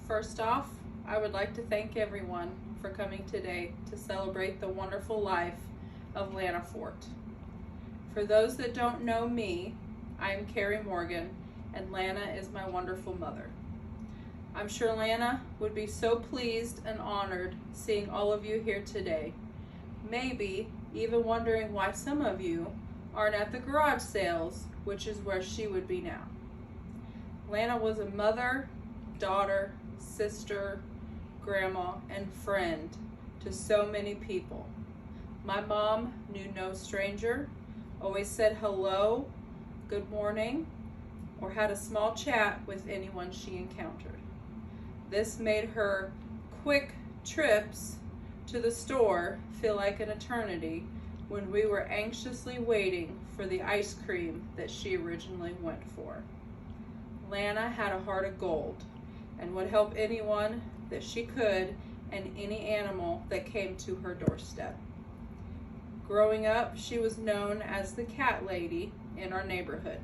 First off, I would like to thank everyone for coming today to celebrate the wonderful life of Lana Fort. For those that don't know me, I am Carrie Morgan, and Lana is my wonderful mother. I'm sure Lana would be so pleased and honored seeing all of you here today. Maybe even wondering why some of you aren't at the garage sales, which is where she would be now. Lana was a mother, daughter, sister, grandma, and friend to so many people. My mom knew no stranger, always said hello, good morning, or had a small chat with anyone she encountered. This made her quick trips to the store feel like an eternity when we were anxiously waiting for the ice cream that she originally went for. Lana had a heart of gold and would help anyone that she could and any animal that came to her doorstep. Growing up, she was known as the cat lady in our neighborhood.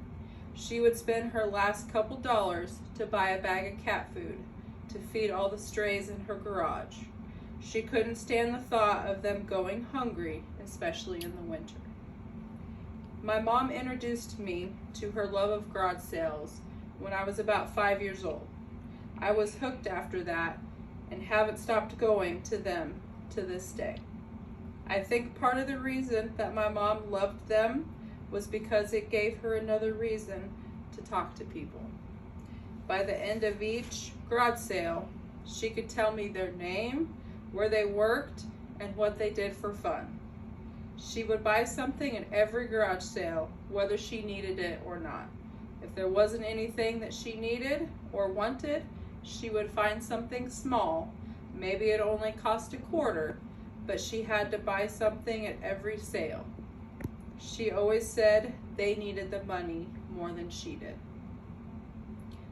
She would spend her last couple dollars to buy a bag of cat food to feed all the strays in her garage. She couldn't stand the thought of them going hungry, especially in the winter. My mom introduced me to her love of garage sales when I was about 5 years old. I was hooked after that and haven't stopped going to them to this day. I think part of the reason that my mom loved them was because it gave her another reason to talk to people. By the end of each garage sale, she could tell me their name, where they worked, and what they did for fun. She would buy something in every garage sale, whether she needed it or not. If there wasn't anything that she needed or wanted, she would find something small. Maybe it only cost a quarter, but she had to buy something at every sale. She always said they needed the money more than she did.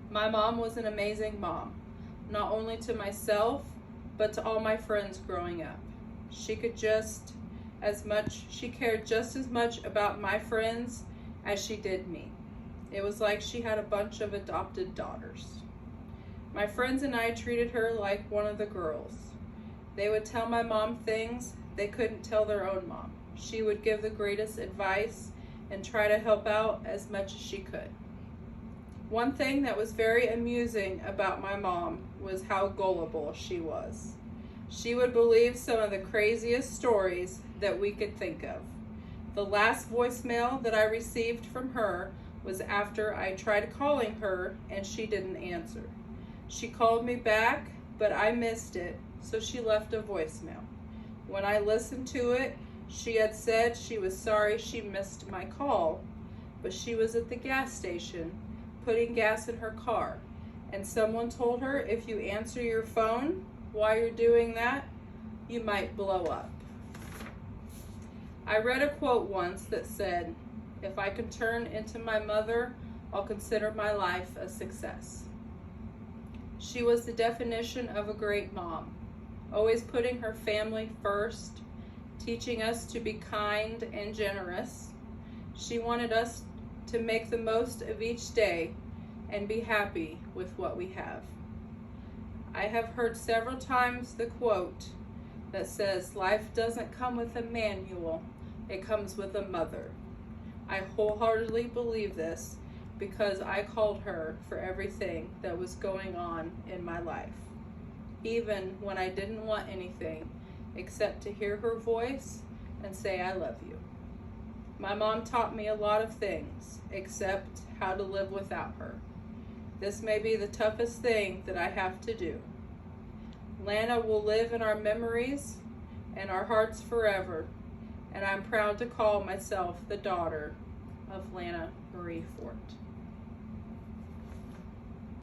My mom was an amazing mom, not only to myself, but to all my friends growing up. She cared just as much about my friends as she did me. It was like she had a bunch of adopted daughters. My friends and I treated her like one of the girls. They would tell my mom things they couldn't tell their own mom. She would give the greatest advice and try to help out as much as she could. One thing that was very amusing about my mom was how gullible she was. She would believe some of the craziest stories that we could think of. The last voicemail that I received from her was after I tried calling her and she didn't answer. She called me back, but I missed it, so she left a voicemail. When I listened to it, she had said she was sorry she missed my call, but she was at the gas station putting gas in her car, and someone told her if you answer your phone while you're doing that, you might blow up. I read a quote once that said, "If I can turn into my mother, I'll consider my life a success." She was the definition of a great mom, always putting her family first, teaching us to be kind and generous. She wanted us to make the most of each day and be happy with what we have. I have heard several times the quote that says, "Life doesn't come with a manual, it comes with a mother." I wholeheartedly believe this because I called her for everything that was going on in my life, even when I didn't want anything except to hear her voice and say, "I love you." My mom taught me a lot of things, except how to live without her. This may be the toughest thing that I have to do. Lana will live in our memories and our hearts forever, and I'm proud to call myself the daughter of Lana Marie Fort.